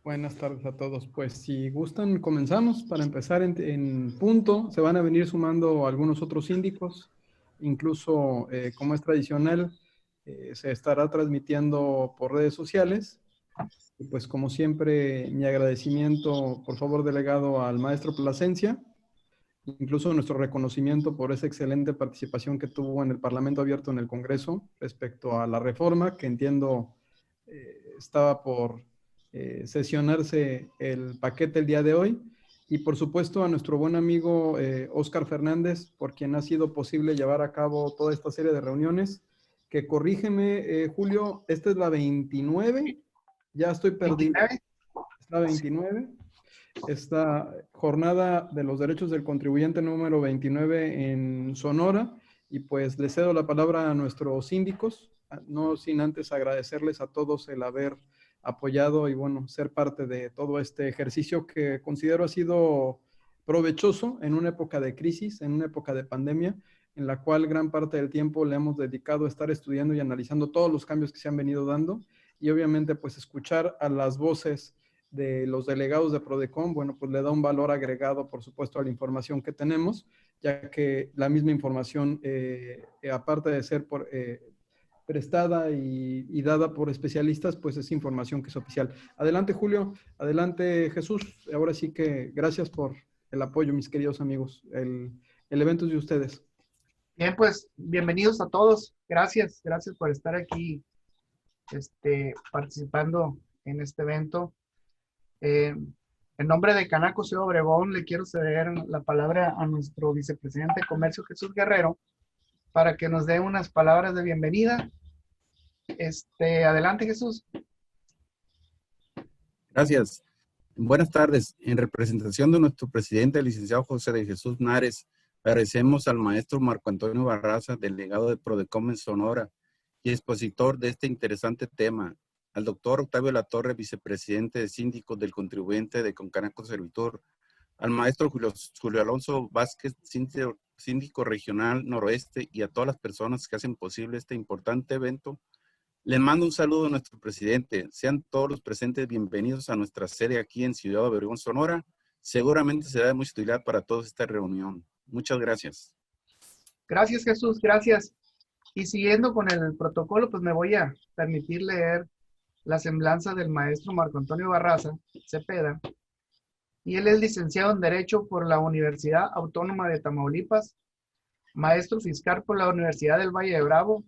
Buenas tardes a todos. Pues si gustan, comenzamos. Para empezar en punto, se van a venir sumando algunos otros síndicos. Incluso, como es tradicional, se estará transmitiendo por redes sociales. Y pues como siempre, mi agradecimiento, por favor, delegado al maestro Plasencia, incluso nuestro reconocimiento por esa excelente participación que tuvo en el Parlamento Abierto en el Congreso respecto a la reforma, que entiendo estaba por sesionarse el paquete el día de hoy. Y por supuesto a nuestro buen amigo Óscar Fernández, por quien ha sido posible llevar a cabo toda esta serie de reuniones, que corrígeme, Julio, esta es la 29, ya estoy perdido, 29. es la 29. Esta jornada de los derechos del contribuyente número 29 en Sonora, y pues le cedo la palabra a nuestros síndicos, no sin antes agradecerles a todos el haber apoyado y bueno, ser parte de todo este ejercicio que considero ha sido provechoso en una época de crisis, en una época de pandemia, en la cual gran parte del tiempo le hemos dedicado a estar estudiando y analizando todos los cambios que se han venido dando, y obviamente pues escuchar a las voces de los delegados de Prodecon, bueno, pues le da un valor agregado, por supuesto, a la información que tenemos, ya que la misma información, aparte de ser prestada y dada por especialistas, pues es información que es oficial. Adelante, Julio. Adelante, Jesús. Ahora sí que gracias por el apoyo, mis queridos amigos. El evento es de ustedes. Bien, pues bienvenidos a todos. Gracias por estar aquí participando en este evento. En nombre de Canaco Ciudad Obregón, le quiero ceder la palabra a nuestro vicepresidente de Comercio, Jesús Guerrero, para que nos dé unas palabras de bienvenida. Adelante, Jesús. Gracias. Buenas tardes. En representación de nuestro presidente, el licenciado José de Jesús Nares, agradecemos al maestro Marco Antonio Barraza, delegado de Prodecom en Sonora y expositor de este interesante tema, al doctor Octavio Latorre, vicepresidente de Síndicos del Contribuyente de Concanaco Servitur, al maestro Julio Alonso Vázquez, síndico regional noroeste, y a todas las personas que hacen posible este importante evento. Les mando un saludo a nuestro presidente. Sean todos los presentes bienvenidos a nuestra sede aquí en Ciudad Obregón, Sonora. Seguramente será de mucha utilidad para todos esta reunión. Muchas gracias. Gracias, Jesús. Gracias. Y siguiendo con el protocolo, pues me voy a permitir leer la semblanza del maestro Marco Antonio Barraza Cepeda. Y él es licenciado en Derecho por la Universidad Autónoma de Tamaulipas, maestro fiscal por la Universidad del Valle de Bravo,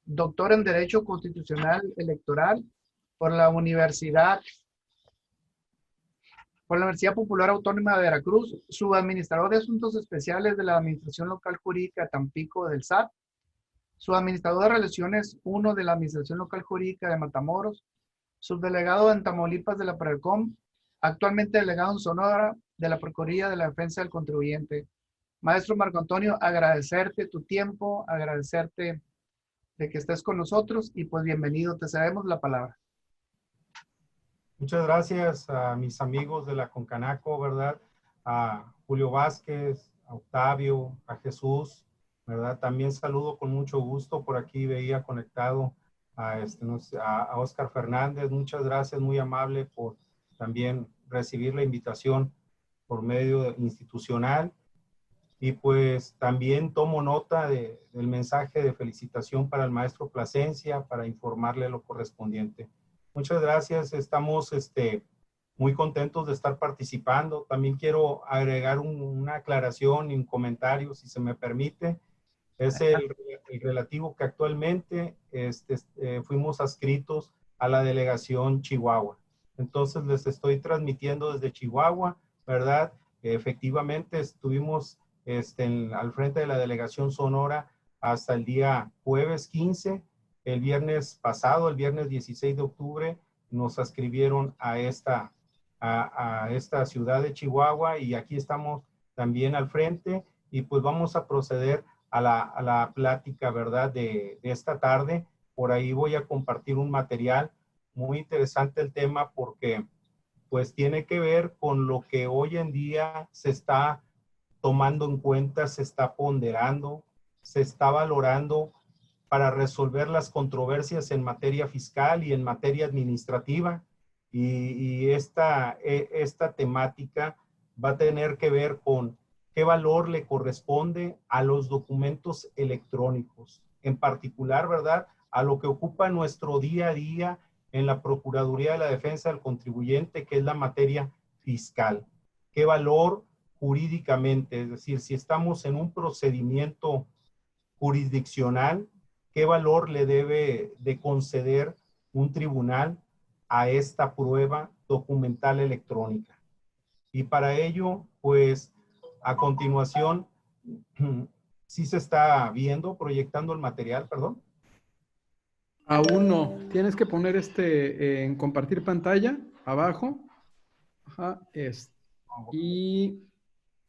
doctor en Derecho Constitucional Electoral por la Universidad Popular Autónoma de Veracruz, subadministrador de Asuntos Especiales de la Administración Local Jurídica Tampico del SAT, subadministrador de Relaciones 1 de la Administración Local Jurídica de Matamoros, subdelegado en Tamaulipas de la Prodecom, actualmente delegado en Sonora de la Procuraduría de la Defensa del Contribuyente. Maestro Marco Antonio, agradecerte tu tiempo, agradecerte de que estés con nosotros y pues bienvenido, te cedemos la palabra. Muchas gracias a mis amigos de la Concanaco, ¿verdad? A Julio Vázquez, a Octavio, a Jesús, ¿verdad? También saludo con mucho gusto, por aquí veía conectado a Óscar Fernández. Muchas gracias, muy amable por también recibir la invitación por medio institucional. Y pues también tomo nota del mensaje de felicitación para el maestro Plasencia para informarle lo correspondiente. Muchas gracias, estamos muy contentos de estar participando. También quiero agregar una aclaración y un comentario, si se me permite. Es el relativo que actualmente fuimos adscritos a la delegación Chihuahua. Entonces les estoy transmitiendo desde Chihuahua, ¿verdad? Efectivamente estuvimos al frente de la delegación Sonora hasta el día jueves 15. El viernes pasado, el viernes 16 de octubre, nos adscribieron a esta ciudad de Chihuahua y aquí estamos también al frente y pues vamos a proceder a la plática, ¿verdad? De esta tarde. Por ahí voy a compartir un material muy interesante el tema porque pues tiene que ver con lo que hoy en día se está tomando en cuenta, se está ponderando, se está valorando para resolver las controversias en materia fiscal y en materia administrativa. y esta temática va a tener que ver con qué valor le corresponde a los documentos electrónicos, en particular, ¿verdad?, a lo que ocupa nuestro día a día en la Procuraduría de la Defensa del Contribuyente, que es la materia fiscal. ¿Qué valor jurídicamente? Es decir, si estamos en un procedimiento jurisdiccional, ¿qué valor le debe de conceder un tribunal a esta prueba documental electrónica? Y para ello, pues, a continuación, sí se está viendo, proyectando el material, perdón. Aún no. Tienes que poner en compartir pantalla, abajo. Ajá, y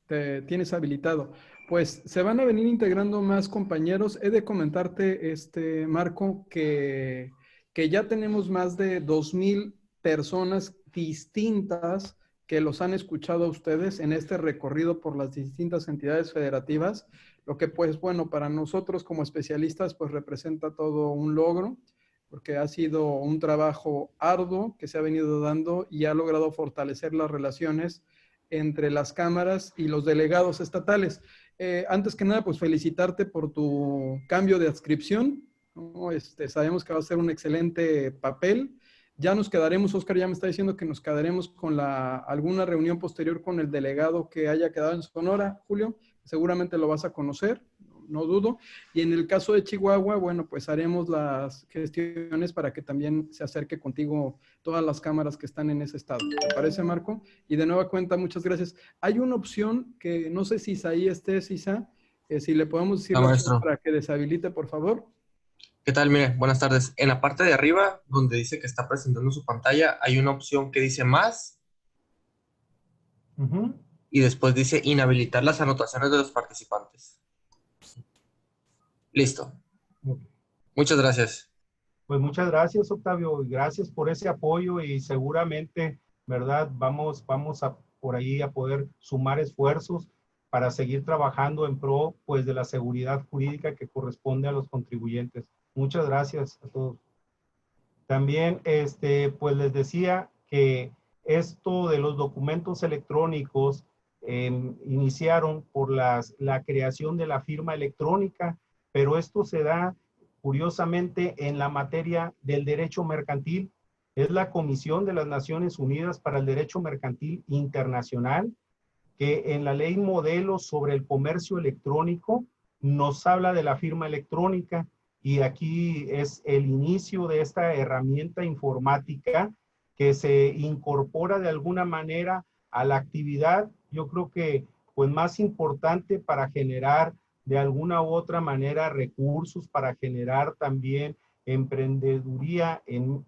te tienes habilitado. Pues se van a venir integrando más compañeros. He de comentarte, Marco, que ya tenemos más de 2,000 personas distintas que los han escuchado a ustedes en este recorrido por las distintas entidades federativas, lo que pues bueno, para nosotros como especialistas pues representa todo un logro, porque ha sido un trabajo arduo que se ha venido dando y ha logrado fortalecer las relaciones entre las cámaras y los delegados estatales. Antes que nada, pues felicitarte por tu cambio de adscripción, ¿no? Sabemos que va a ser un excelente papel. Ya nos quedaremos, Oscar ya me está diciendo que nos quedaremos con alguna reunión posterior con el delegado que haya quedado en Sonora, Julio. Seguramente lo vas a conocer, no dudo. Y en el caso de Chihuahua, bueno, pues haremos las gestiones para que también se acerque contigo todas las cámaras que están en ese estado. ¿Te parece, Marco? Y de nueva cuenta, muchas gracias. Hay una opción que no sé si Isaí esté, Isa, si le podemos decir la opción para que deshabilite, por favor. ¿Qué tal? Mire, buenas tardes. En la parte de arriba, donde dice que está presentando su pantalla, hay una opción que dice más y después dice inhabilitar las anotaciones de los participantes. Listo. Muchas gracias. Pues muchas gracias, Octavio, y gracias por ese apoyo y seguramente, ¿verdad? Vamos a por ahí a poder sumar esfuerzos para seguir trabajando en pro, pues, de la seguridad jurídica que corresponde a los contribuyentes. Muchas gracias a todos. También, pues les decía que esto de los documentos electrónicos iniciaron por la creación de la firma electrónica, pero esto se da curiosamente en la materia del derecho mercantil. Es la Comisión de las Naciones Unidas para el Derecho Mercantil Internacional, que en la ley modelo sobre el comercio electrónico nos habla de la firma electrónica, y aquí es el inicio de esta herramienta informática que se incorpora de alguna manera a la actividad, yo creo que pues más importante para generar de alguna u otra manera recursos, para generar también emprendeduría en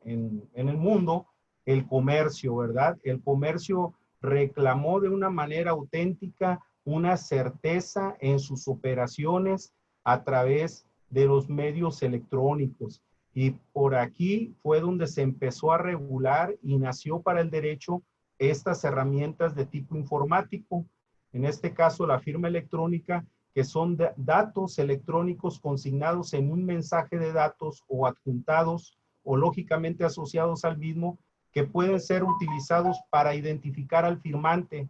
el mundo, el comercio, ¿verdad? El comercio reclamó de una manera auténtica una certeza en sus operaciones a través de los medios electrónicos. Y por aquí fue donde se empezó a regular y nació para el derecho estas herramientas de tipo informático. En este caso, la firma electrónica, que son datos electrónicos consignados en un mensaje de datos o adjuntados o lógicamente asociados al mismo, que pueden ser utilizados para identificar al firmante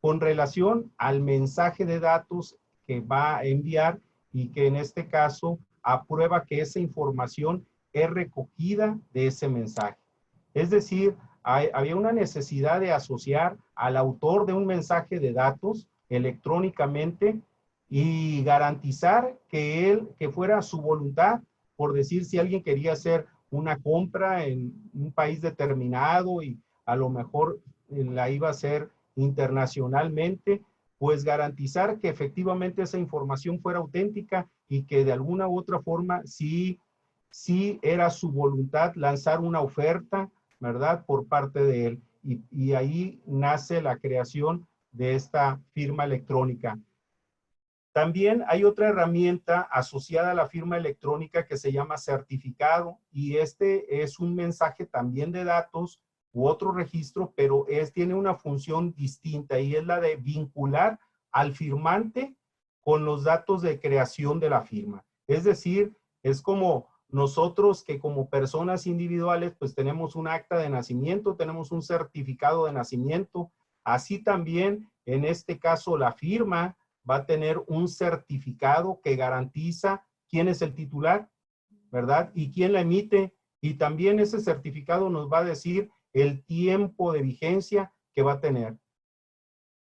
con relación al mensaje de datos que va a enviar y que en este caso aprueba que esa información es recogida de ese mensaje. Es decir, había una necesidad de asociar al autor de un mensaje de datos electrónicamente y garantizar que fuera su voluntad, por decir, si alguien quería hacer una compra en un país determinado y a lo mejor la iba a hacer internacionalmente, pues garantizar que efectivamente esa información fuera auténtica y que de alguna u otra forma sí era su voluntad lanzar una oferta, ¿verdad?, por parte de él. Y ahí nace la creación de esta firma electrónica. También hay otra herramienta asociada a la firma electrónica que se llama certificado, y este es un mensaje también de datos u otro registro, pero tiene una función distinta y es la de vincular al firmante con los datos de creación de la firma. Es decir, es como nosotros que como personas individuales, pues tenemos un acta de nacimiento, tenemos un certificado de nacimiento. Así también, en este caso, la firma va a tener un certificado que garantiza quién es el titular, ¿verdad? Y quién la emite. Y también ese certificado nos va a decir el tiempo de vigencia que va a tener.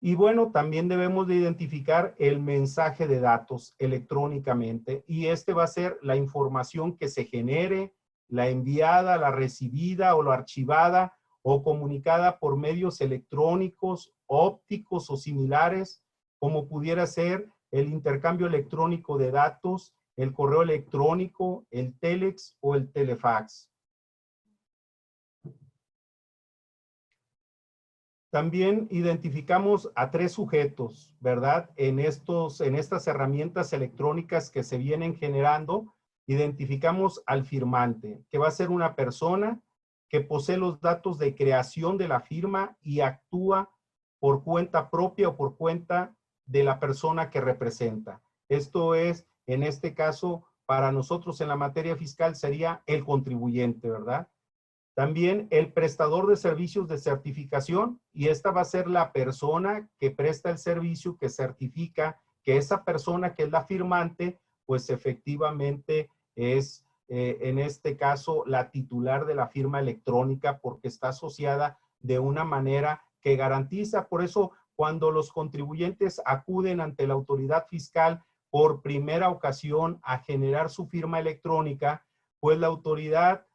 Y bueno, también debemos de identificar el mensaje de datos electrónicamente, y este va a ser la información que se genere, la enviada, la recibida o la archivada o comunicada por medios electrónicos, ópticos o similares, como pudiera ser el intercambio electrónico de datos, el correo electrónico, el telex o el telefax. También identificamos a 3 sujetos, ¿verdad? En estas herramientas electrónicas que se vienen generando, identificamos al firmante, que va a ser una persona que posee los datos de creación de la firma y actúa por cuenta propia o por cuenta de la persona que representa. Esto es, en este caso, para nosotros en la materia fiscal sería el contribuyente, ¿verdad? También el prestador de servicios de certificación, y esta va a ser la persona que presta el servicio, que certifica que esa persona que es la firmante, pues efectivamente es, en este caso, la titular de la firma electrónica porque está asociada de una manera que garantiza. Por eso, cuando los contribuyentes acuden ante la autoridad fiscal por primera ocasión a generar su firma electrónica, pues la autoridad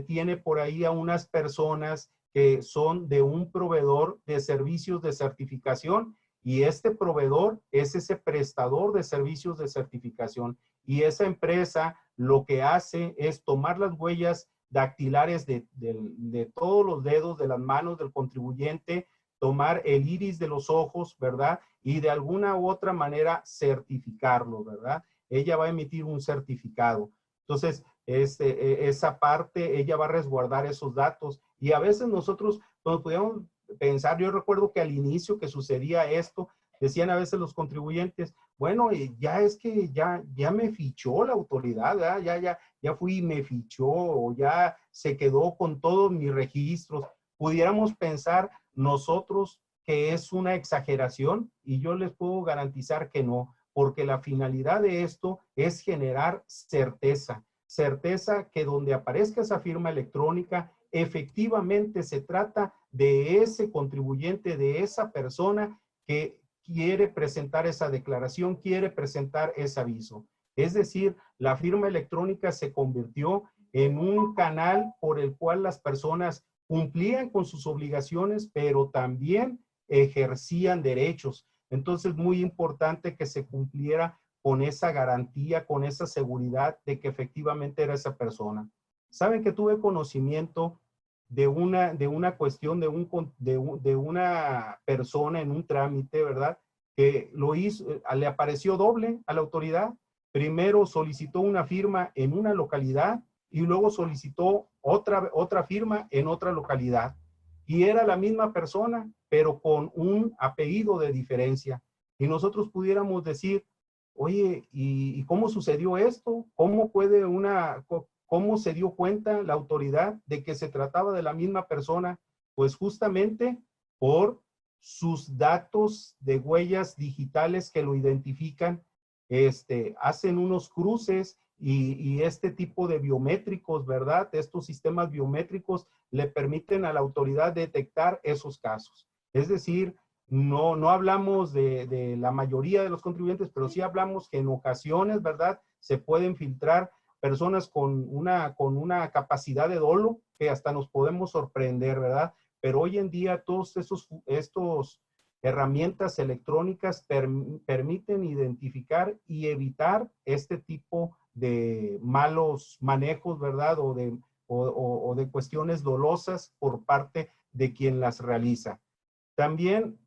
tiene por ahí a unas personas que son de un proveedor de servicios de certificación, y este proveedor es ese prestador de servicios de certificación, y esa empresa lo que hace es tomar las huellas dactilares de todos los dedos de las manos del contribuyente, tomar el iris de los ojos, ¿verdad? Y de alguna u otra manera certificarlo, ¿verdad? Ella va a emitir un certificado. Entonces, esa parte, ella va a resguardar esos datos. Y a veces nosotros nos podíamos pensar, yo recuerdo que al inicio que sucedía esto, decían a veces los contribuyentes, bueno, ya es que ya me fichó la autoridad, ¿verdad? Ya fui y me fichó, o ya se quedó con todos mis registros. Pudiéramos pensar nosotros que es una exageración, y yo les puedo garantizar que no, porque la finalidad de esto es generar certeza. Certeza que donde aparezca esa firma electrónica, efectivamente se trata de ese contribuyente, de esa persona que quiere presentar esa declaración, quiere presentar ese aviso. Es decir, la firma electrónica se convirtió en un canal por el cual las personas cumplían con sus obligaciones, pero también ejercían derechos. Entonces, muy importante que se cumpliera con esa garantía, con esa seguridad de que efectivamente era esa persona. Saben que tuve conocimiento de una cuestión, de una persona en un trámite, ¿verdad? Que lo hizo, le apareció doble a la autoridad. Primero solicitó una firma en una localidad y luego solicitó otra firma en otra localidad. Y era la misma persona, pero con un apellido de diferencia. Y nosotros pudiéramos decir, oye, ¿y cómo sucedió esto? ¿Cómo se dio cuenta la autoridad de que se trataba de la misma persona? Pues justamente por sus datos de huellas digitales que lo identifican, hacen unos cruces y este tipo de biométricos, ¿verdad? Estos sistemas biométricos le permiten a la autoridad detectar esos casos. Es decir, no hablamos de la mayoría de los contribuyentes, pero sí hablamos que en ocasiones, ¿verdad? Se pueden filtrar personas con una capacidad de dolo que hasta nos podemos sorprender, ¿verdad? Pero hoy en día todos estos herramientas electrónicas permiten identificar y evitar este tipo de malos manejos, ¿verdad? O de cuestiones dolosas por parte de quien las realiza. También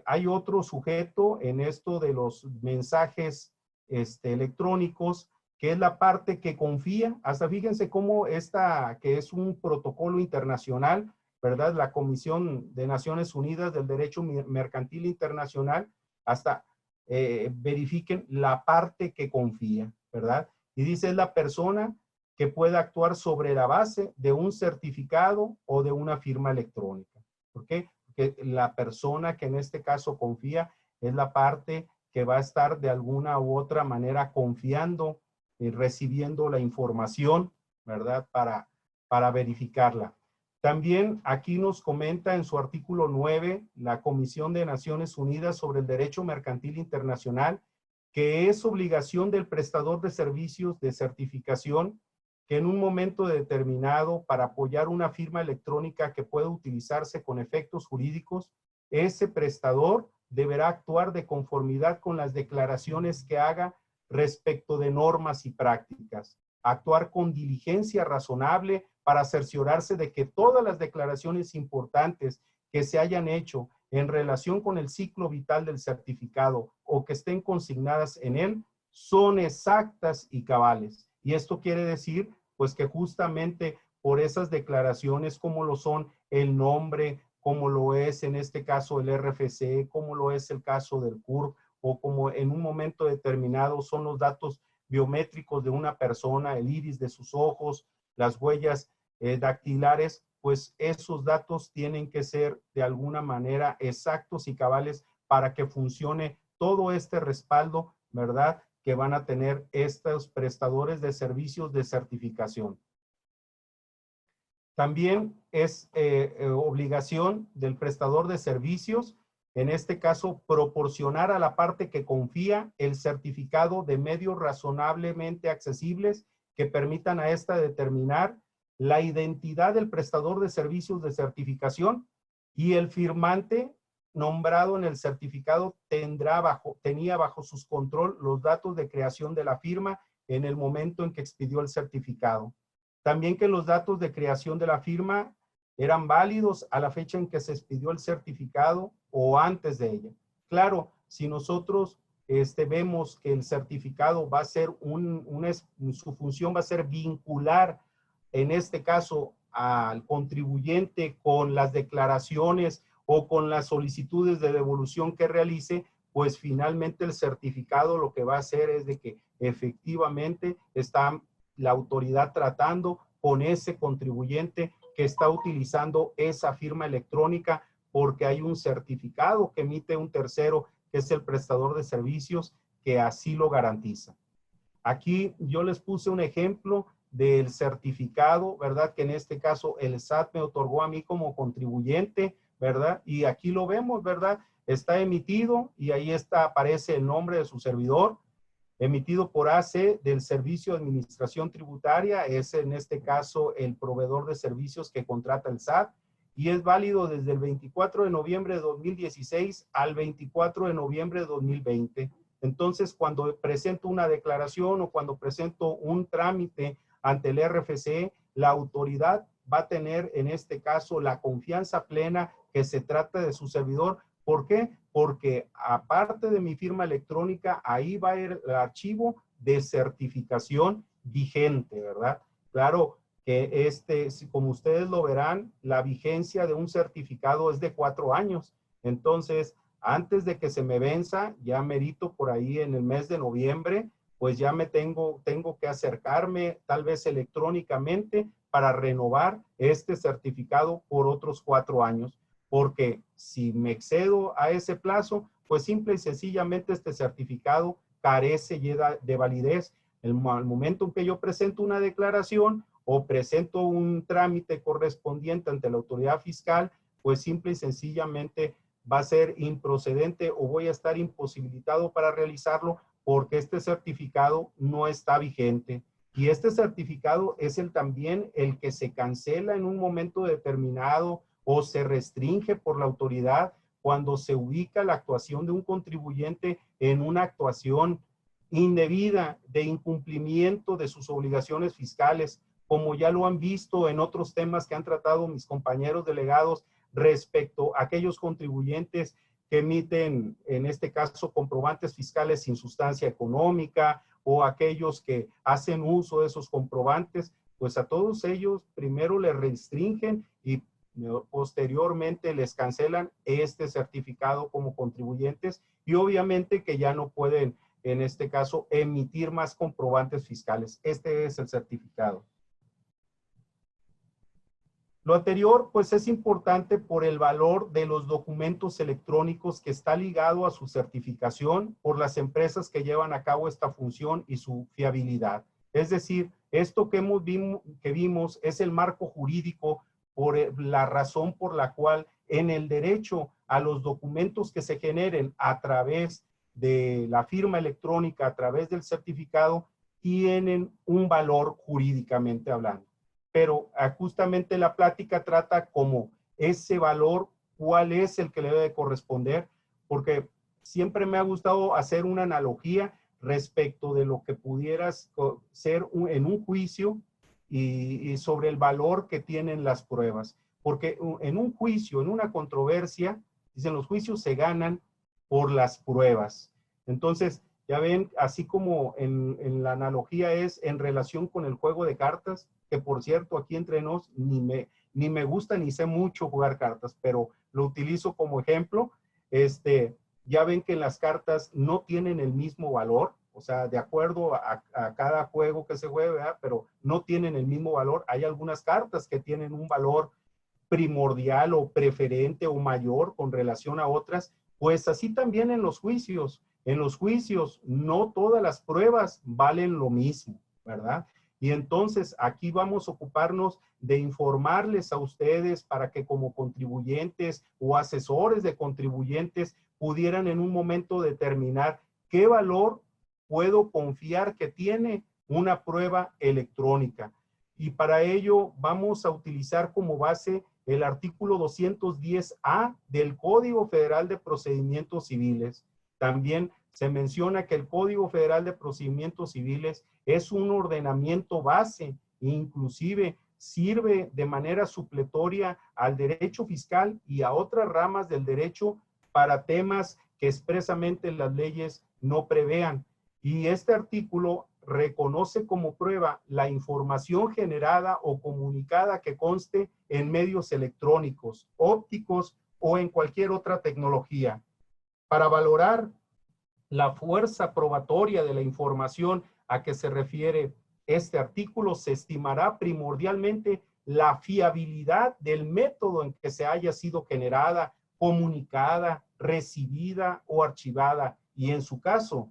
hay otro sujeto en esto de los mensajes electrónicos, que es la parte que confía. Hasta fíjense cómo que es un protocolo internacional, ¿verdad? La Comisión de Naciones Unidas del Derecho Mercantil Internacional, hasta verifiquen la parte que confía, ¿verdad? Y dice, es la persona que pueda actuar sobre la base de un certificado o de una firma electrónica. ¿Por qué? Porque la persona que en este caso confía es la parte que va a estar de alguna u otra manera confiando y recibiendo la información, ¿verdad? Para verificarla. También aquí nos comenta en su artículo 9 la Comisión de Naciones Unidas sobre el Derecho Mercantil Internacional que es obligación del prestador de servicios de certificación que en un momento determinado para apoyar una firma electrónica que pueda utilizarse con efectos jurídicos, ese prestador deberá actuar de conformidad con las declaraciones que haga respecto de normas y prácticas, actuar con diligencia razonable para cerciorarse de que todas las declaraciones importantes que se hayan hecho en relación con el ciclo vital del certificado o que estén consignadas en él son exactas y cabales. Y esto quiere decir, pues, que justamente por esas declaraciones, como lo son el nombre, como lo es en este caso el RFC, como lo es el caso del CURP, o como en un momento determinado son los datos biométricos de una persona, el iris de sus ojos, las huellas dactilares, pues esos datos tienen que ser de alguna manera exactos y cabales para que funcione todo este respaldo, ¿verdad?, que van a tener estos prestadores de servicios de certificación. También es obligación del prestador de servicios, en este caso, proporcionar a la parte que confía el certificado de medios razonablemente accesibles que permitan a esta determinar la identidad del prestador de servicios de certificación y el firmante nombrado en el certificado tenía bajo sus control los datos de creación de la firma en el momento en que expidió el certificado. También que los datos de creación de la firma eran válidos a la fecha en que se expidió el certificado o antes de ella. Claro, si nosotros vemos que el certificado va a ser su función va a ser vincular, en este caso, al contribuyente con las declaraciones o con las solicitudes de devolución que realice, pues finalmente el certificado lo que va a hacer es de que efectivamente está la autoridad tratando con ese contribuyente que está utilizando esa firma electrónica porque hay un certificado que emite un tercero, que es el prestador de servicios, que así lo garantiza. Aquí yo les puse un ejemplo del certificado, ¿verdad? Que en este caso el SAT me otorgó a mí como contribuyente, ¿verdad? Y aquí lo vemos, ¿verdad? Está emitido y ahí aparece el nombre de su servidor, emitido por AC del Servicio de Administración Tributaria, es en este caso el proveedor de servicios que contrata el SAT, y es válido desde el 24 de noviembre de 2016 al 24 de noviembre de 2020. Entonces, cuando presento una declaración o cuando presento un trámite ante el RFC, la autoridad va a tener en este caso la confianza plena que se trata de su servidor. ¿Por qué? Porque aparte de mi firma electrónica, ahí va a ir el archivo de certificación vigente, ¿verdad? Claro que como ustedes lo verán, la vigencia de un certificado es de 4 años. Entonces, antes de que se me venza, ya merito por ahí en el mes de noviembre, pues ya tengo que acercarme tal vez electrónicamente para renovar este certificado por otros 4 años. Porque si me excedo a ese plazo, pues simple y sencillamente este certificado carece de validez. Al momento en que yo presento una declaración o presento un trámite correspondiente ante la autoridad fiscal, pues simple y sencillamente va a ser improcedente o voy a estar imposibilitado para realizarlo porque este certificado no está vigente. Y este certificado es también el que se cancela en un momento determinado o se restringe por la autoridad cuando se ubica la actuación de un contribuyente en una actuación indebida de incumplimiento de sus obligaciones fiscales, como ya lo han visto en otros temas que han tratado mis compañeros delegados respecto a aquellos contribuyentes que emiten, en este caso, comprobantes fiscales sin sustancia económica o aquellos que hacen uso de esos comprobantes, pues a todos ellos primero les restringen y posteriormente les cancelan este certificado como contribuyentes y obviamente que ya no pueden en este caso, emitir más comprobantes fiscales. Este es el certificado. Lo anterior, pues, es importante por el valor de los documentos electrónicos que está ligado a su certificación por las empresas que llevan a cabo esta función y su fiabilidad. Es decir, esto que vimos es el marco jurídico por la razón por la cual en el derecho a los documentos que se generen a través de la firma electrónica, a través del certificado, tienen un valor jurídicamente hablando. Pero justamente la plática trata como ese valor, cuál es el que le debe corresponder, porque siempre me ha gustado hacer una analogía respecto de lo que pudieras ser en un juicio y sobre el valor que tienen las pruebas. Porque en un juicio, en una controversia, dicen los juicios se ganan por las pruebas. Entonces, ya ven, así como en la analogía es en relación con el juego de cartas, que por cierto, aquí entre nos, ni me gusta ni sé mucho jugar cartas, pero lo utilizo como ejemplo. Ya ven que en las cartas no tienen el mismo valor, o sea, de acuerdo a cada juego que se juegue, ¿verdad? Pero no tienen el mismo valor. Hay algunas cartas que tienen un valor primordial o preferente o mayor con relación a otras, pues así también en los juicios. En los juicios no todas las pruebas valen lo mismo, ¿verdad? Y entonces aquí vamos a ocuparnos de informarles a ustedes para que como contribuyentes o asesores de contribuyentes pudieran en un momento determinar qué valor puedo confiar que tiene una prueba electrónica. Y para ello vamos a utilizar como base el artículo 210A del Código Federal de Procedimientos Civiles. También se menciona que el Código Federal de Procedimientos Civiles es un ordenamiento base, inclusive sirve de manera supletoria al derecho fiscal y a otras ramas del derecho para temas que expresamente las leyes no prevean. Y este artículo reconoce como prueba la información generada o comunicada que conste en medios electrónicos, ópticos o en cualquier otra tecnología. Para valorar la fuerza probatoria de la información a que se refiere este artículo, se estimará primordialmente la fiabilidad del método en que se haya sido generada, comunicada, recibida o archivada, y en su caso,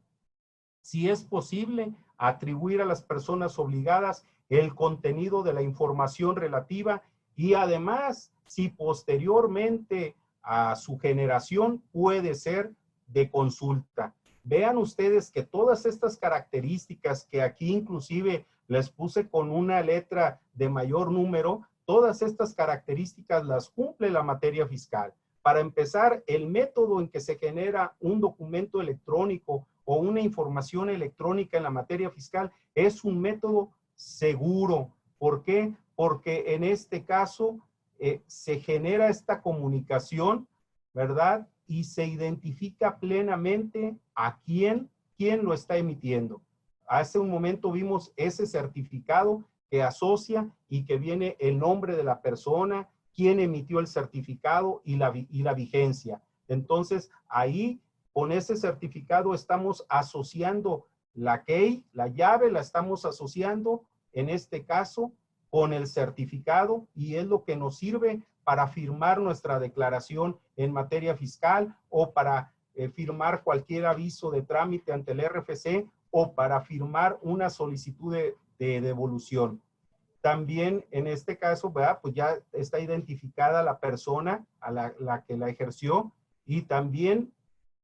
si es posible, atribuir a las personas obligadas el contenido de la información relativa y además, si posteriormente a su generación puede ser de consulta. Vean ustedes que todas estas características que aquí inclusive les puse con una letra de mayor número, todas estas características las cumple la materia fiscal. Para empezar, el método en que se genera un documento electrónico o una información electrónica en la materia fiscal es un método seguro. ¿Por qué? Porque en este caso se genera esta comunicación, ¿verdad? Y se identifica plenamente a quién lo está emitiendo. Hace un momento vimos ese certificado que asocia y que viene el nombre de la persona, quién emitió el certificado y la vigencia. Entonces, ahí con ese certificado estamos asociando la key, la llave, la estamos asociando en este caso con el certificado y es lo que nos sirve para firmar nuestra declaración en materia fiscal o para firmar cualquier aviso de trámite ante el RFC o para firmar una solicitud de devolución. También en este caso, ¿verdad? Pues ya está identificada la persona a la que la ejerció y también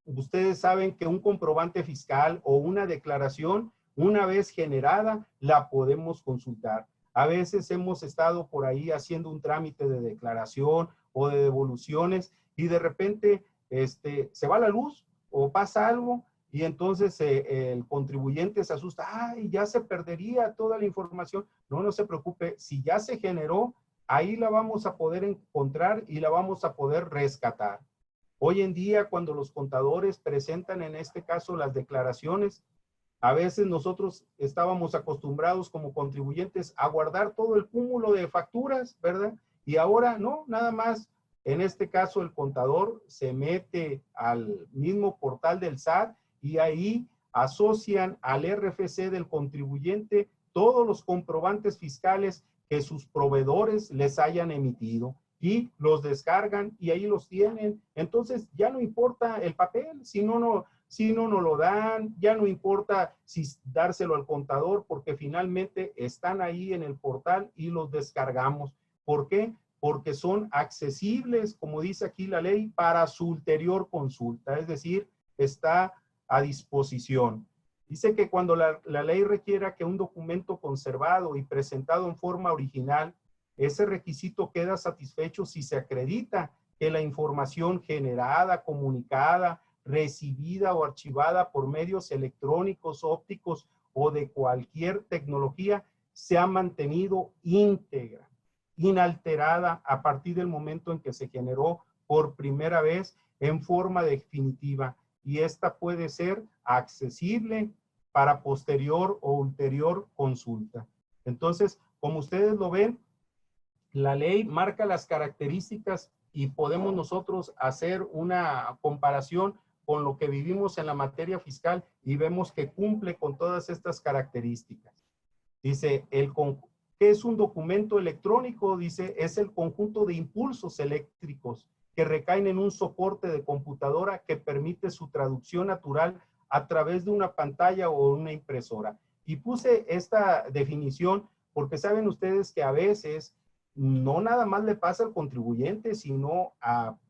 ustedes saben que un comprobante fiscal o una declaración, una vez generada, la podemos consultar. A veces hemos estado por ahí haciendo un trámite de declaración o de devoluciones y de repente se va la luz o pasa algo y entonces el contribuyente se asusta, ¡ay, ya se perdería toda la información! No, no se preocupe, si ya se generó, ahí la vamos a poder encontrar y la vamos a poder rescatar. Hoy en día, cuando los contadores presentan en este caso las declaraciones, a veces nosotros estábamos acostumbrados como contribuyentes a guardar todo el cúmulo de facturas, ¿verdad? Y ahora no, nada más, en este caso el contador se mete al mismo portal del SAT y ahí asocian al RFC del contribuyente todos los comprobantes fiscales que sus proveedores les hayan emitido y los descargan y ahí los tienen. Entonces ya no importa el papel, si no nos lo dan, ya no importa si dárselo al contador, porque finalmente están ahí en el portal y los descargamos. ¿Por qué? Porque son accesibles, como dice aquí la ley, para su ulterior consulta, es decir, está a disposición. Dice que cuando la ley requiera que un documento conservado y presentado en forma original, ese requisito queda satisfecho si se acredita que la información generada, comunicada, recibida o archivada por medios electrónicos, ópticos o de cualquier tecnología se ha mantenido íntegra, inalterada a partir del momento en que se generó por primera vez en forma definitiva, y esta puede ser accesible para posterior o ulterior consulta. Entonces, como ustedes lo ven, la ley marca las características y podemos nosotros hacer una comparación con lo que vivimos en la materia fiscal y vemos que cumple con todas estas características. Dice, ¿qué es un documento electrónico? Dice, es el conjunto de impulsos eléctricos que recaen en un soporte de computadora que permite su traducción natural a través de una pantalla o una impresora. Y puse esta definición porque saben ustedes que a veces no nada más le pasa al contribuyente, sino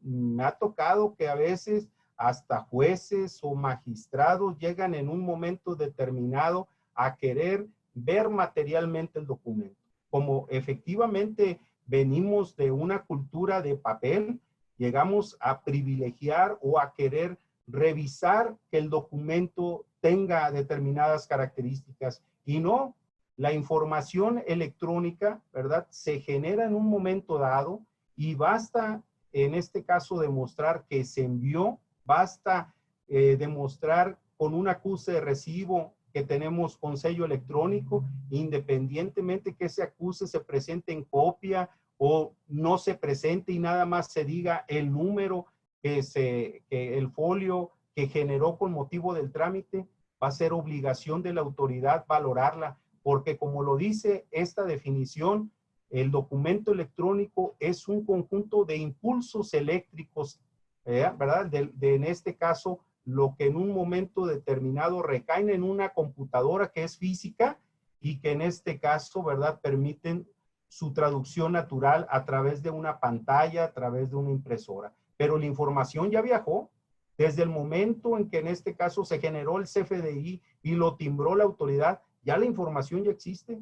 me ha tocado que a veces hasta jueces o magistrados llegan en un momento determinado a querer ver materialmente el documento. Como efectivamente venimos de una cultura de papel, llegamos a privilegiar o a querer revisar que el documento tenga determinadas características y no. La información electrónica, ¿verdad? Se genera en un momento dado y basta, en este caso, demostrar que se envió, basta demostrar con un acuse de recibo que tenemos con sello electrónico, independientemente que ese acuse se presente en copia o no se presente y nada más se diga el número que el folio que generó con motivo del trámite, va a ser obligación de la autoridad valorarla, porque como lo dice esta definición, el documento electrónico es un conjunto de impulsos eléctricos, ¿verdad? En este caso, lo que en un momento determinado recaen en una computadora que es física y que en este caso, ¿verdad?, permiten su traducción natural a través de una pantalla, a través de una impresora. Pero la información ya viajó desde el momento en que en este caso se generó el CFDI y lo timbró la autoridad, ya la información ya existe.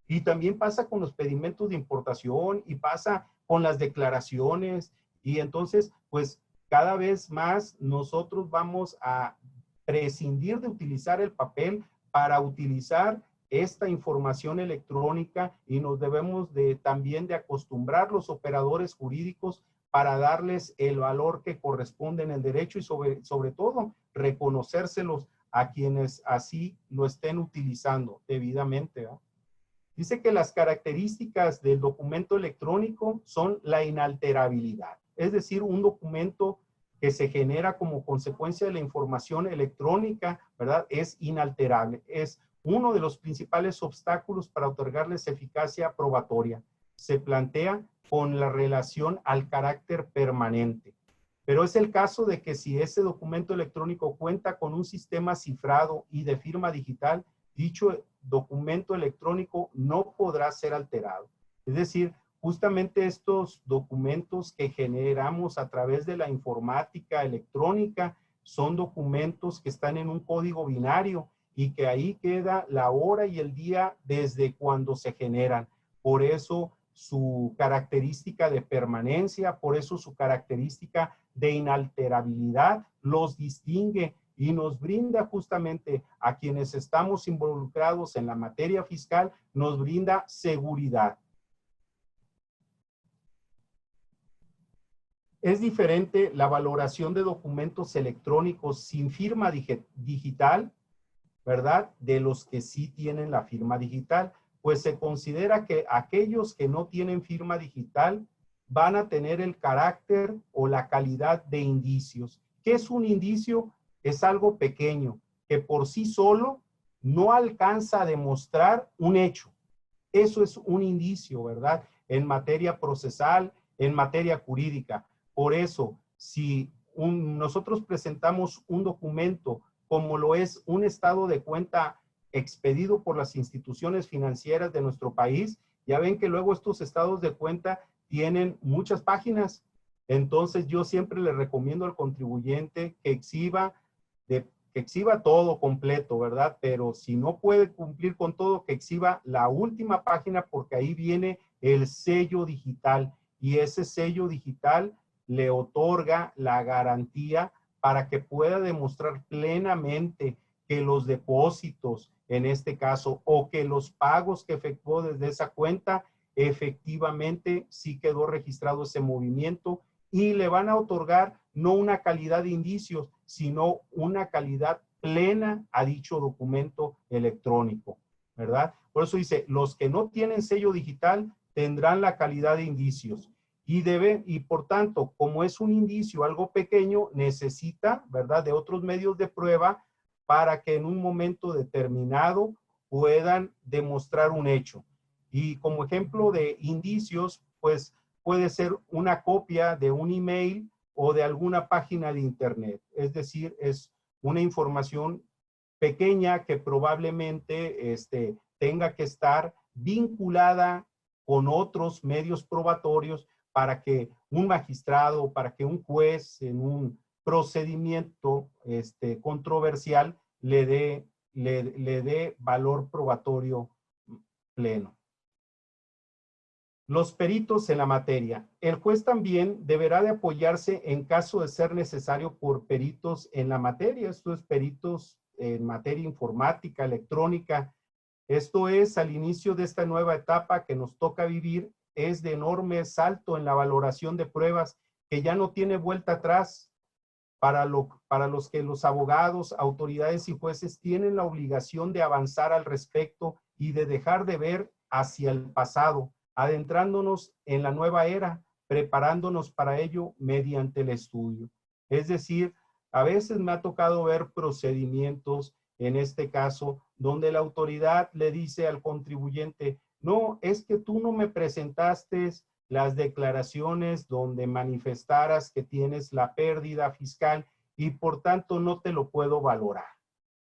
Y también pasa con los pedimentos de importación y pasa con las declaraciones. Y entonces, pues, cada vez más nosotros vamos a prescindir de utilizar el papel para utilizar esta información electrónica y nos debemos también de acostumbrar los operadores jurídicos para darles el valor que corresponde en el derecho y sobre todo reconocérselos a quienes así lo estén utilizando debidamente, ¿no? Dice que las características del documento electrónico son la inalterabilidad, es decir, un documento que se genera como consecuencia de la información electrónica, ¿verdad? Es inalterable, es uno de los principales obstáculos para otorgarles eficacia probatoria. Se plantea con la relación al carácter permanente. Pero es el caso de que si ese documento electrónico cuenta con un sistema cifrado y de firma digital, dicho documento electrónico no podrá ser alterado. Es decir, justamente estos documentos que generamos a través de la informática electrónica son documentos que están en un código binario y que ahí queda la hora y el día desde cuando se generan. Por eso su característica de permanencia, por eso su característica de inalterabilidad los distingue y nos brinda justamente a quienes estamos involucrados en la materia fiscal, nos brinda seguridad. Es diferente la valoración de documentos electrónicos sin firma digital, ¿verdad?, de los que sí tienen la firma digital, pues se considera que aquellos que no tienen firma digital van a tener el carácter o la calidad de indicios. ¿Qué es un indicio? Es algo pequeño que por sí solo no alcanza a demostrar un hecho. Eso es un indicio, ¿verdad? En materia procesal, en materia jurídica. Por eso, si nosotros presentamos un documento como lo es un estado de cuenta expedido por las instituciones financieras de nuestro país, ya ven que luego estos estados de cuenta tienen muchas páginas. Entonces yo siempre le recomiendo al contribuyente que exhiba todo completo, ¿verdad? Pero si no puede cumplir con todo, que exhiba la última página, porque ahí viene el sello digital, y ese sello digital le otorga la garantía para que pueda demostrar plenamente que los depósitos, en este caso, o que los pagos que efectuó desde esa cuenta, efectivamente sí quedó registrado ese movimiento, y le van a otorgar no una calidad de indicios, sino una calidad plena a dicho documento electrónico, ¿verdad? Por eso dice, los que no tienen sello digital tendrán la calidad de indicios, y por tanto, como es un indicio algo pequeño, necesita, ¿verdad?, de otros medios de prueba para que en un momento determinado puedan demostrar un hecho. Y como ejemplo de indicios, pues puede ser una copia de un email o de alguna página de internet. Es decir, es una información pequeña que probablemente tenga que estar vinculada con otros medios probatorios para que un magistrado, para que un juez en un procedimiento controversial le dé valor probatorio pleno. Los peritos en la materia. El juez también deberá de apoyarse en caso de ser necesario por peritos en la materia. Esto es peritos en materia informática, electrónica. Esto es, al inicio de esta nueva etapa que nos toca vivir, es de enorme salto en la valoración de pruebas que ya no tiene vuelta atrás. Para los que los abogados, autoridades y jueces tienen la obligación de avanzar al respecto y de dejar de ver hacia el pasado, adentrándonos en la nueva era, preparándonos para ello mediante el estudio. Es decir, a veces me ha tocado ver procedimientos, en este caso, donde la autoridad le dice al contribuyente, no, es que tú no me presentaste las declaraciones donde manifestaras que tienes la pérdida fiscal y por tanto no te lo puedo valorar.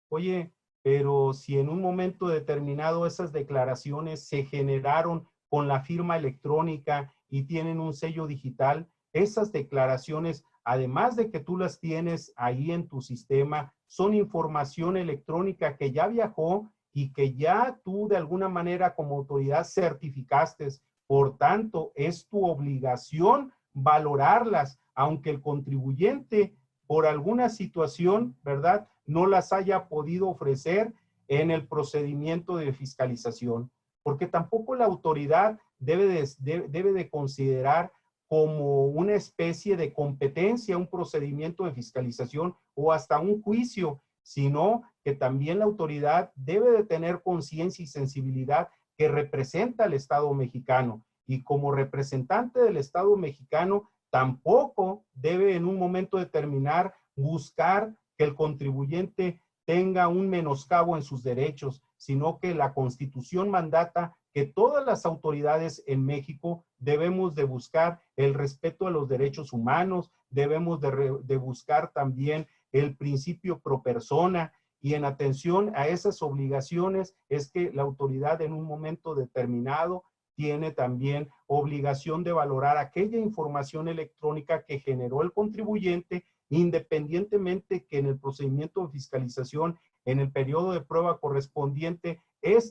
Oye, pero si en un momento determinado esas declaraciones se generaron con la firma electrónica y tienen un sello digital, esas declaraciones, además de que tú las tienes ahí en tu sistema, son información electrónica que ya viajó y que ya tú de alguna manera como autoridad certificaste. Por tanto, es tu obligación valorarlas, aunque el contribuyente por alguna situación, ¿verdad?, no las haya podido ofrecer en el procedimiento de fiscalización, porque tampoco la autoridad debe de considerar como una especie de competencia un procedimiento de fiscalización o hasta un juicio, sino que también la autoridad debe de tener conciencia y sensibilidad que representa al Estado mexicano, y como representante del Estado mexicano tampoco debe en un momento determinado buscar que el contribuyente tenga un menoscabo en sus derechos, sino que la Constitución mandata que todas las autoridades en México debemos de buscar el respeto a los derechos humanos, debemos de buscar también el principio pro persona, y en atención a esas obligaciones es que la autoridad en un momento determinado tiene también obligación de valorar aquella información electrónica que generó el contribuyente, independientemente que en el procedimiento de fiscalización, en el periodo de prueba correspondiente,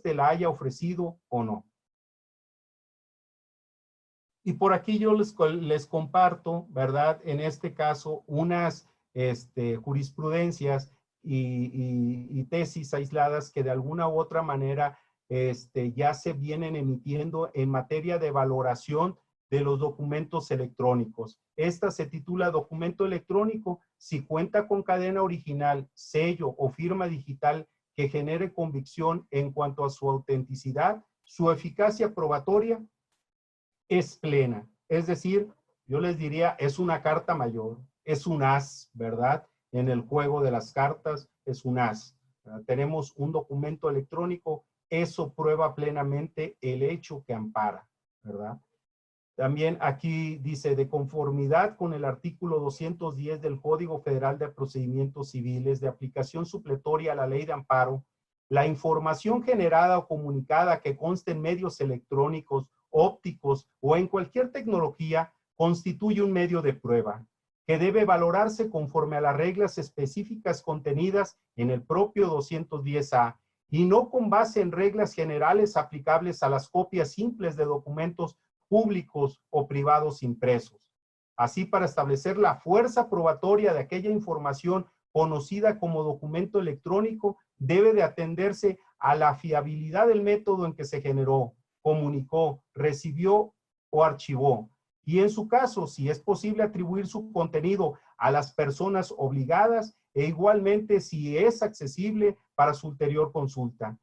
la haya ofrecido o no. Y por aquí yo les comparto, ¿verdad?, en este caso, unas jurisprudencias y tesis aisladas que de alguna u otra manera ya se vienen emitiendo en materia de valoración de los documentos electrónicos. Esta se titula Documento electrónico si cuenta con cadena original, sello o firma digital que genere convicción en cuanto a su autenticidad, su eficacia probatoria es plena. Es decir, yo les diría, es una carta mayor, es un as, ¿verdad?, en el juego de las cartas, es UNAS. Tenemos un documento electrónico, eso prueba plenamente el hecho que ampara, ¿verdad? También aquí dice, de conformidad con el artículo 210 del Código Federal de Procedimientos Civiles de aplicación supletoria a la ley de amparo, la información generada o comunicada que conste en medios electrónicos, ópticos o en cualquier tecnología constituye un medio de prueba que debe valorarse conforme a las reglas específicas contenidas en el propio 210A y no con base en reglas generales aplicables a las copias simples de documentos públicos o privados impresos. Así, para establecer la fuerza probatoria de aquella información conocida como documento electrónico, debe de atenderse a la fiabilidad del método en que se generó, comunicó, recibió o archivó. Y en su caso, si es posible atribuir su contenido a las personas obligadas e igualmente si es accesible para su ulterior consulta.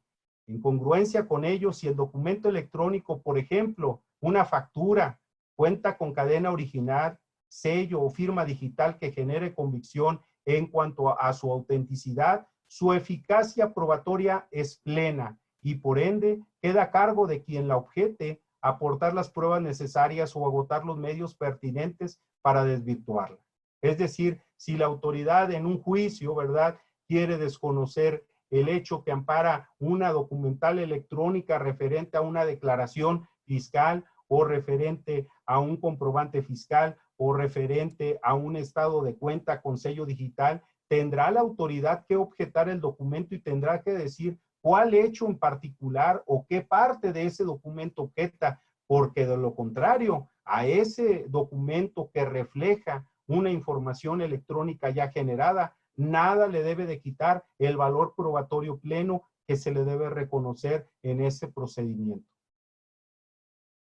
En congruencia con ello, si el documento electrónico, por ejemplo, una factura, cuenta con cadena original, sello o firma digital que genere convicción en cuanto a su autenticidad, su eficacia probatoria es plena y por ende queda a cargo de quien la objete aportar las pruebas necesarias o agotar los medios pertinentes para desvirtuarla. Es decir, si la autoridad en un juicio, ¿verdad?, quiere desconocer el hecho que ampara una documental electrónica referente a una declaración fiscal o referente a un comprobante fiscal o referente a un estado de cuenta con sello digital, tendrá la autoridad que objetar el documento y tendrá que decir cuál hecho en particular o qué parte de ese documento objeta, porque de lo contrario, a ese documento que refleja una información electrónica ya generada, nada le debe de quitar el valor probatorio pleno que se le debe reconocer en ese procedimiento.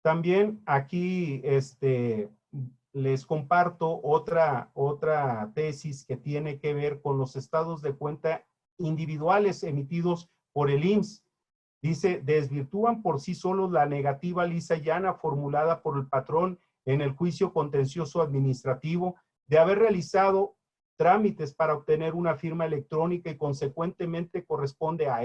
También aquí les comparto otra tesis que tiene que ver con los estados de cuenta individuales emitidos por el IMSS. Dice, desvirtúan por sí solos la negativa lisa y llana formulada por el patrón en el juicio contencioso administrativo de haber realizado trámites para obtener una firma electrónica y consecuentemente corresponde a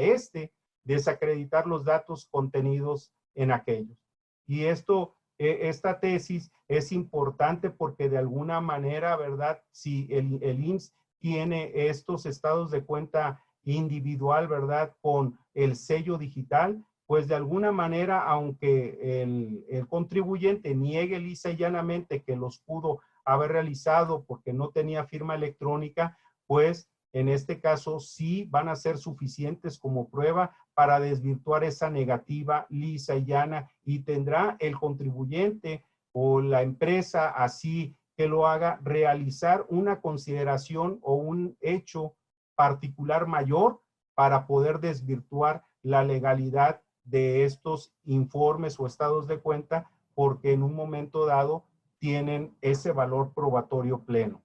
desacreditar los datos contenidos en aquellos. Y esta tesis es importante porque de alguna manera, ¿verdad? Si el IMSS tiene estos estados de cuenta individual, ¿verdad?, con el sello digital, pues de alguna manera, aunque el contribuyente niegue lisa y llanamente que los pudo haber realizado porque no tenía firma electrónica, pues en este caso sí van a ser suficientes como prueba para desvirtuar esa negativa lisa y llana y tendrá el contribuyente o la empresa así que lo haga realizar una consideración o un hecho particular mayor para poder desvirtuar la legalidad de estos informes o estados de cuenta porque en un momento dado tienen ese valor probatorio pleno.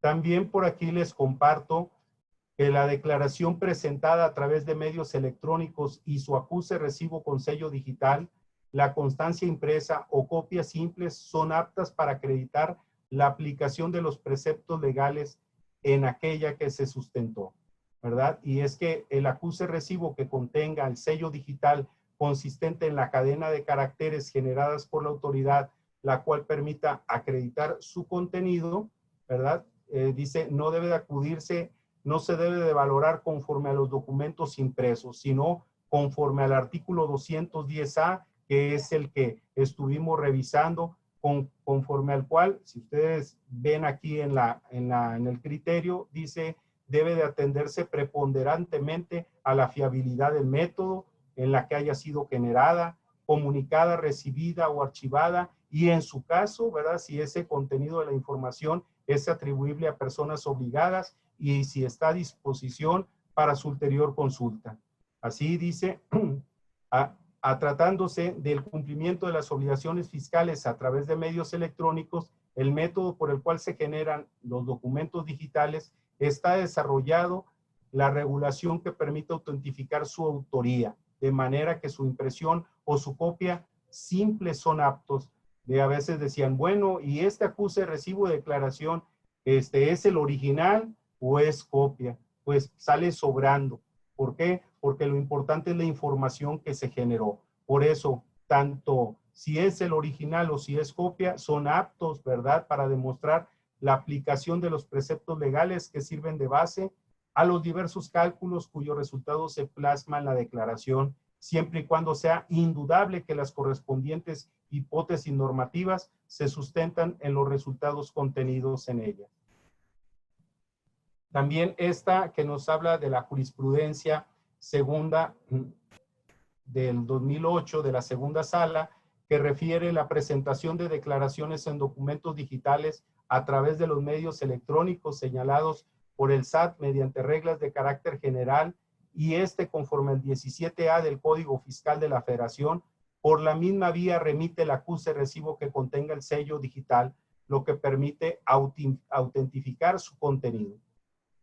También por aquí les comparto que la declaración presentada a través de medios electrónicos y su acuse recibo con sello digital, la constancia impresa o copias simples son aptas para acreditar la aplicación de los preceptos legales en aquella que se sustentó, ¿verdad? Y es que el acuse recibo que contenga el sello digital consistente en la cadena de caracteres generadas por la autoridad, la cual permita acreditar su contenido, ¿verdad? Dice, no debe de acudirse, no se debe de valorar conforme a los documentos impresos, sino conforme al artículo 210A, que es el que estuvimos revisando, conforme al cual, si ustedes ven aquí en el criterio, dice, debe de atenderse preponderantemente a la fiabilidad del método en la que haya sido generada, comunicada, recibida o archivada, y en su caso, ¿verdad?, si ese contenido de la información es atribuible a personas obligadas y si está a disposición para su ulterior consulta. Así dice, tratándose del cumplimiento de las obligaciones fiscales a través de medios electrónicos, el método por el cual se generan los documentos digitales está desarrollado la regulación que permite autentificar su autoría, de manera que su impresión o su copia simple son aptos. A veces decían, bueno, ¿y este acuse, recibo, declaración, es el original o es copia? pues sale sobrando. ¿Por qué? Porque lo importante es la información que se generó. Por eso, tanto si es el original o si es copia, son aptos, ¿verdad?, para demostrar la aplicación de los preceptos legales que sirven de base a los diversos cálculos cuyos resultados se plasman en la declaración, siempre y cuando sea indudable que las correspondientes hipótesis normativas se sustentan en los resultados contenidos en ella. También esta que nos habla de la jurisprudencia segunda del 2008 de la segunda sala, que refiere la presentación de declaraciones en documentos digitales a través de los medios electrónicos señalados por el SAT mediante reglas de carácter general y conforme al 17A del Código Fiscal de la Federación, por la misma vía remite el acuse recibo que contenga el sello digital, lo que permite autentificar su contenido.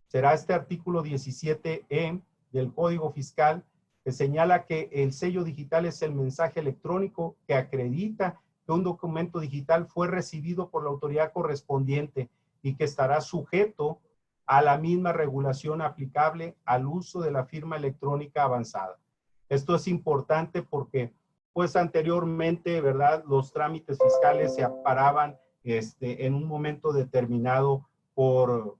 Será este artículo 17E del Código Fiscal que señala que el sello digital es el mensaje electrónico que acredita que un documento digital fue recibido por la autoridad correspondiente y que estará sujeto a la misma regulación aplicable al uso de la firma electrónica avanzada. Esto es importante porque, pues anteriormente, ¿verdad?, los trámites fiscales se aparaban en un momento determinado por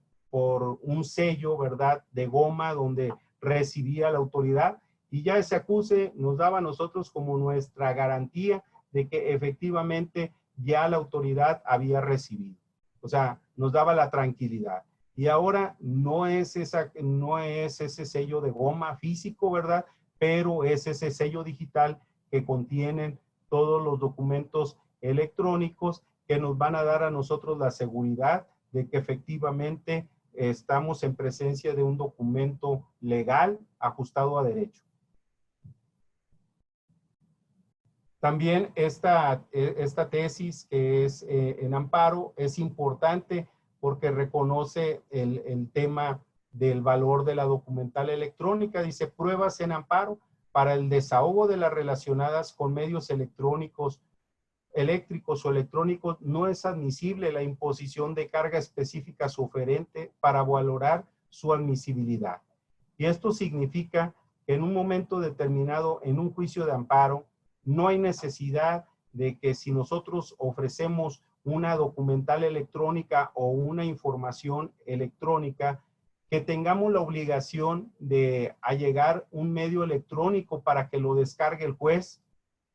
un sello, ¿verdad?, de goma donde recibía la autoridad, y ya ese acuse nos daba a nosotros como nuestra garantía de que efectivamente ya la autoridad había recibido. O sea, nos daba la tranquilidad. Y ahora no es ese sello de goma físico, ¿verdad?, pero es ese sello digital que contienen todos los documentos electrónicos que nos van a dar a nosotros la seguridad de que efectivamente estamos en presencia de un documento legal ajustado a derecho. También esta tesis que es en amparo es importante porque reconoce el tema del valor de la documental electrónica. Dice, pruebas en amparo para el desahogo de las relacionadas con medios eléctricos o electrónicos, no es admisible la imposición de carga específica sugerente para valorar su admisibilidad. Y esto significa que en un momento determinado, en un juicio de amparo, no hay necesidad de que si nosotros ofrecemos una documental electrónica o una información electrónica, que tengamos la obligación de allegar un medio electrónico para que lo descargue el juez.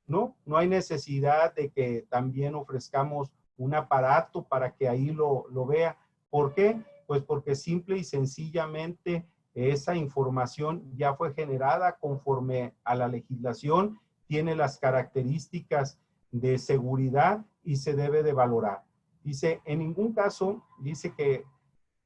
No hay necesidad de que también ofrezcamos un aparato para que ahí lo vea. ¿Por qué? Pues porque simple y sencillamente esa información ya fue generada conforme a la legislación, tiene las características de seguridad y se debe de valorar. Dice, en ningún caso, dice que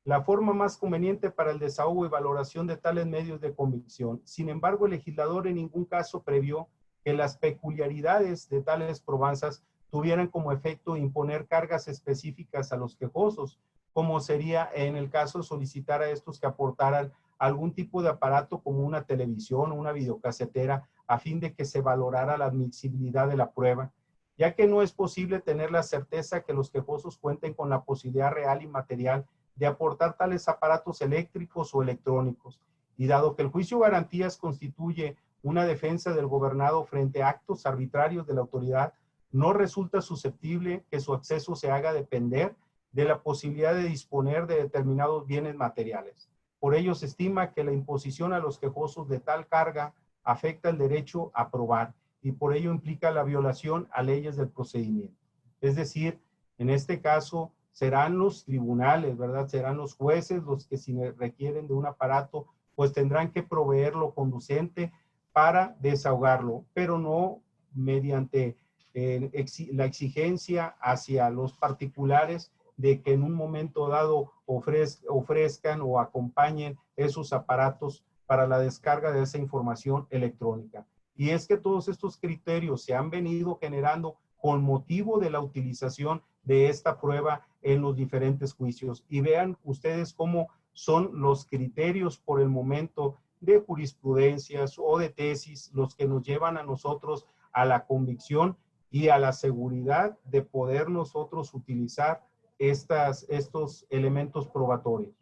la forma más conveniente para el desahogo y valoración de tales medios de convicción. Sin embargo, el legislador en ningún caso previó que las peculiaridades de tales probanzas tuvieran como efecto imponer cargas específicas a los quejosos, como sería en el caso solicitar a estos que aportaran algún tipo de aparato como una televisión o una videocasetera a fin de que se valorara la admisibilidad de la prueba, ya que no es posible tener la certeza que los quejosos cuenten con la posibilidad real y material de aportar tales aparatos eléctricos o electrónicos. Y dado que el juicio garantías constituye una defensa del gobernado frente a actos arbitrarios de la autoridad, no resulta susceptible que su acceso se haga depender de la posibilidad de disponer de determinados bienes materiales. Por ello se estima que la imposición a los quejosos de tal carga afecta el derecho a probar y por ello implica la violación a leyes del procedimiento. Es decir, en este caso serán los tribunales, ¿verdad? Serán los jueces los que si requieren de un aparato, pues tendrán que proveerlo conducente para desahogarlo, pero no mediante la exigencia hacia los particulares de que en un momento dado ofrezcan o acompañen esos aparatos para la descarga de esa información electrónica. Y es que todos estos criterios se han venido generando con motivo de la utilización de esta prueba en los diferentes juicios. Y vean ustedes cómo son los criterios por el momento de jurisprudencias o de tesis los que nos llevan a nosotros a la convicción y a la seguridad de poder nosotros utilizar estos elementos probatorios.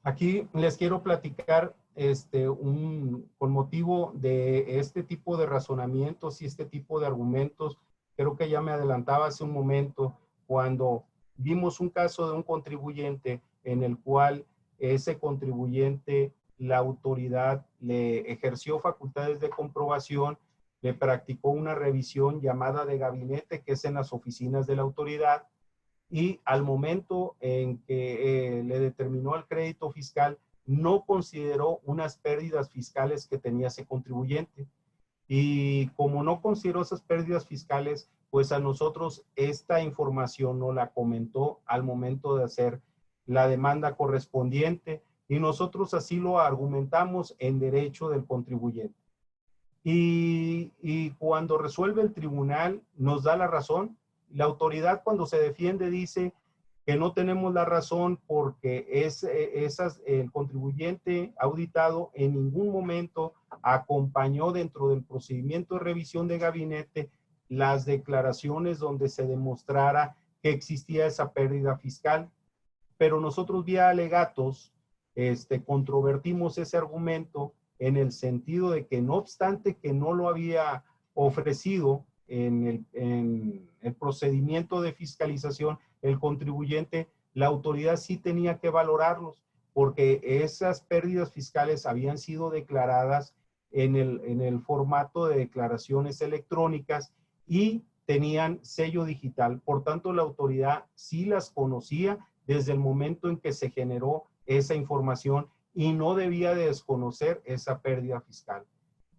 Aquí les quiero platicar con motivo de este tipo de razonamientos y este tipo de argumentos. Creo que ya me adelantaba hace un momento cuando vimos un caso de un contribuyente en el cual ese contribuyente, la autoridad le ejerció facultades de comprobación, le practicó una revisión llamada de gabinete, que es en las oficinas de la autoridad, y al momento en que le determinó el crédito fiscal, no consideró unas pérdidas fiscales que tenía ese contribuyente. Y como no consideró esas pérdidas fiscales, pues a nosotros esta información no la comentó al momento de hacer la demanda correspondiente, y nosotros así lo argumentamos en derecho del contribuyente. Y cuando resuelve el tribunal, nos da la razón. La autoridad, cuando se defiende, dice que no tenemos la razón porque el contribuyente auditado en ningún momento acompañó dentro del procedimiento de revisión de gabinete las declaraciones donde se demostrara que existía esa pérdida fiscal. Pero nosotros vía alegatos controvertimos ese argumento en el sentido de que no obstante que no lo había ofrecido en el procedimiento de fiscalización, el contribuyente, la autoridad sí tenía que valorarlos, porque esas pérdidas fiscales habían sido declaradas en el formato de declaraciones electrónicas y tenían sello digital. Por tanto, la autoridad sí las conocía desde el momento en que se generó esa información y no debía de desconocer esa pérdida fiscal.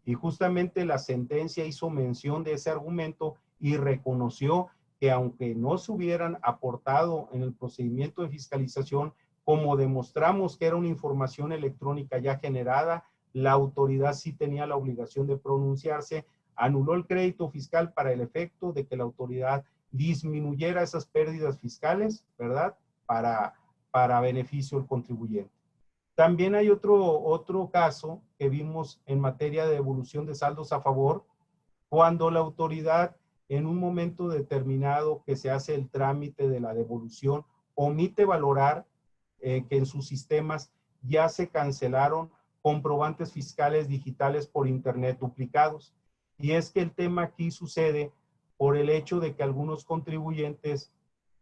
Y justamente la sentencia hizo mención de ese argumento y reconoció que aunque no se hubieran aportado en el procedimiento de fiscalización, como demostramos que era una información electrónica ya generada, la autoridad sí tenía la obligación de pronunciarse, anuló el crédito fiscal para el efecto de que la autoridad disminuyera esas pérdidas fiscales, ¿verdad? Para beneficio del contribuyente. También hay otro caso que vimos en materia de devolución de saldos a favor, cuando la autoridad en un momento determinado que se hace el trámite de la devolución omite valorar que en sus sistemas ya se cancelaron comprobantes fiscales digitales por internet duplicados. Y es que el tema aquí sucede por el hecho de que algunos contribuyentes,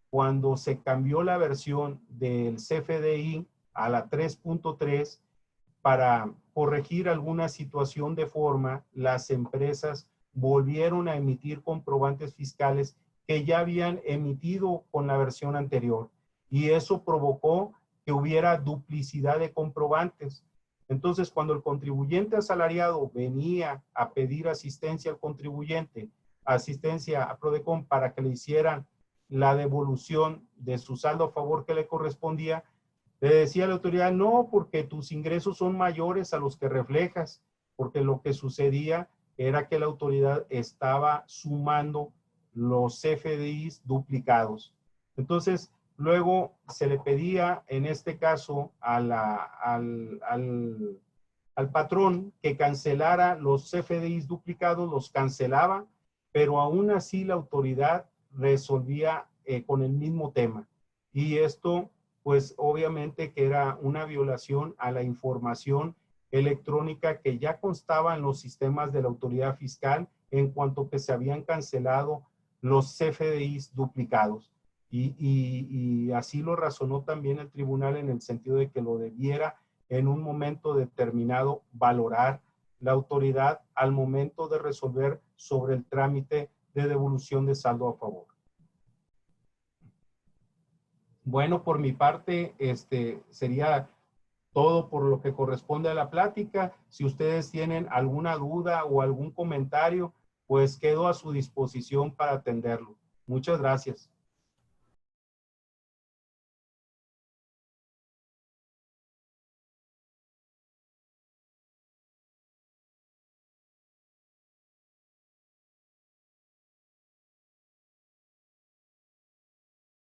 cuando se cambió la versión del CFDI a la 3.3 para corregir alguna situación de forma, las empresas volvieron a emitir comprobantes fiscales que ya habían emitido con la versión anterior. Y eso provocó que hubiera duplicidad de comprobantes. Entonces, cuando el contribuyente asalariado venía a pedir asistencia al contribuyente, asistencia a Prodecon para que le hicieran la devolución de su saldo a favor que le correspondía, le decía a la autoridad, no, porque tus ingresos son mayores a los que reflejas, porque lo que sucedía era que la autoridad estaba sumando los CFDIs duplicados. Entonces, luego se le pedía, en este caso, al patrón que cancelara los CFDIs duplicados, los cancelaba, pero aún así la autoridad resolvía con el mismo tema. Y esto, pues obviamente que era una violación a la información electrónica que ya constaba en los sistemas de la autoridad fiscal en cuanto que se habían cancelado los CFDIs duplicados. Y así lo razonó también el tribunal en el sentido de que lo debiera en un momento determinado valorar la autoridad al momento de resolver sobre el trámite de devolución de saldo a favor. Bueno, por mi parte, sería todo por lo que corresponde a la plática. Si ustedes tienen alguna duda o algún comentario, pues quedo a su disposición para atenderlo. Muchas gracias.